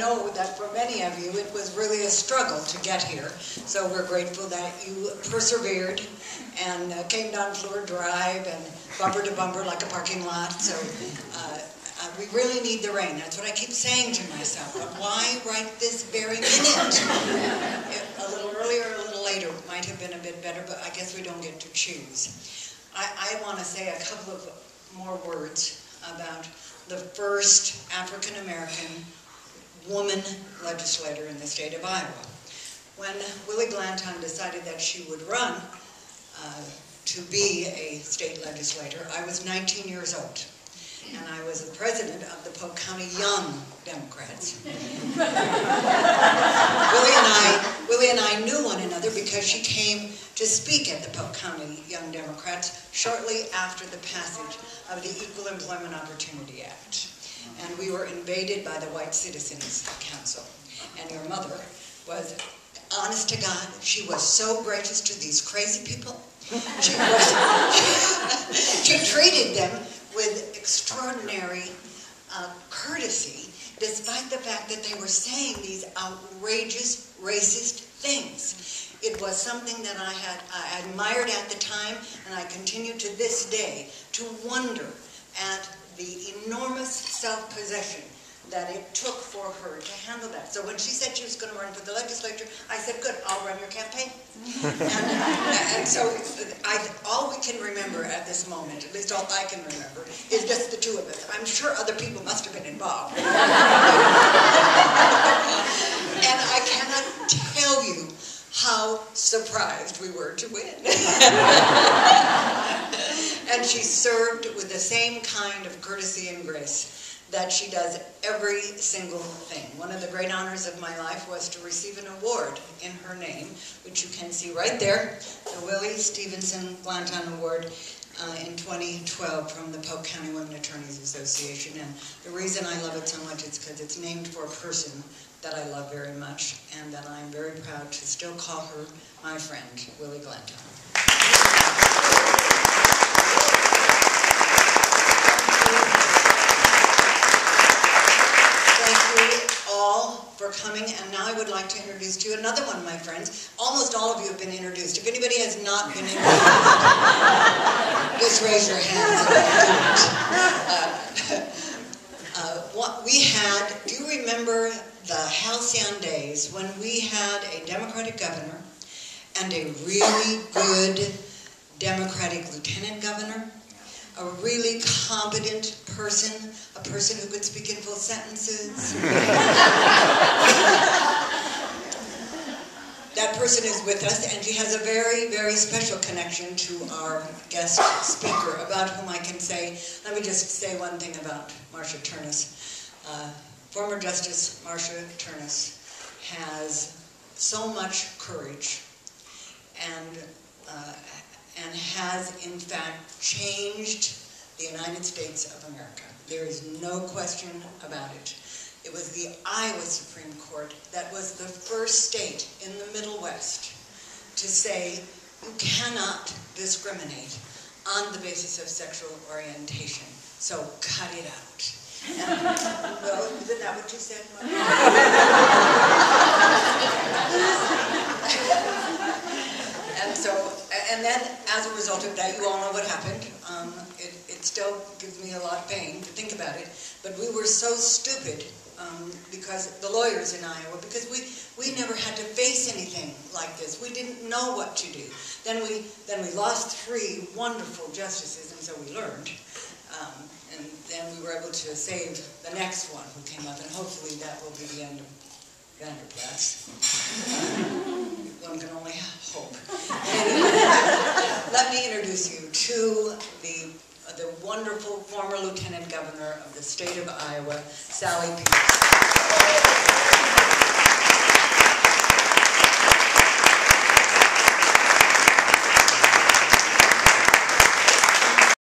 know that for many of you, it was really a struggle to get here. So we're grateful that you persevered and came down Fleur Drive and bumper to bumper like a parking lot. So we really need the rain. That's what I keep saying to myself. But why right this very minute? A little earlier, a little later might have been a bit better, but I guess we don't get to choose. I want to say a couple of more words about the first African-American woman legislator in the state of Iowa. When Willie Glanton decided that she would run to be a state legislator, I was 19 years old. And I was the president of the Polk County Young Democrats. Willie and I knew one another because she came to speak at the Polk County Young Democrats shortly after the passage of the Equal Employment Opportunity Act. And we were invaded by the White Citizens Council. And your mother was, honest to God, she was so gracious to these crazy people. She treated them with extraordinary courtesy, despite the fact that they were saying these outrageous, racist things. It was something that I admired at the time, and I continue to this day to wonder at the enormous self-possession that it took for her to handle that. So when she said she was going to run for the legislature, I said, good, I'll run your campaign. and so all we can remember at this moment, at least all I can remember, is just the two of us. I'm sure other people must have been involved. And I cannot tell you how surprised we were to win. And she served with the same kind of courtesy and grace that she does every single thing. One of the great honors of my life was to receive an award in her name, which you can see right there, the Willie Stevenson Glanton Award in 2012 from the Polk County Women Attorneys Association. And the reason I love it so much is because it's named for a person that I love very much and that I'm very proud to still call her my friend, Willie Glanton. For coming, and now I would like to introduce to you another one of my friends. Almost all of you have been introduced. If anybody has not been introduced, just raise your hands. Do you remember the halcyon days when we had a Democratic governor and a really good Democratic lieutenant governor? A really competent person, a person who could speak in full sentences. That person is with us, and she has a very, very special connection to our guest speaker, about whom I can say, let me just say one thing about Marcia Turnus. Former Justice Marcia Turnus has so much courage and has, in fact, changed the United States of America. There is no question about it. It was the Iowa Supreme Court that was the first state in the Middle West to say you cannot discriminate on the basis of sexual orientation, so cut it out. And, well, isn't that what you said? And then, as a result of that, you all know what happened. It still gives me a lot of pain to think about it. But we were so stupid because the lawyers in Iowa, because we never had to face anything like this. We didn't know what to do. Then we lost 3 wonderful justices, and so we learned. And then we were able to save the next one who came up, and hopefully that will be the end of Vanderplatz. One can only hope. Anyway, let me introduce you to the wonderful former Lieutenant Governor of the state of Iowa, Sally Pederson.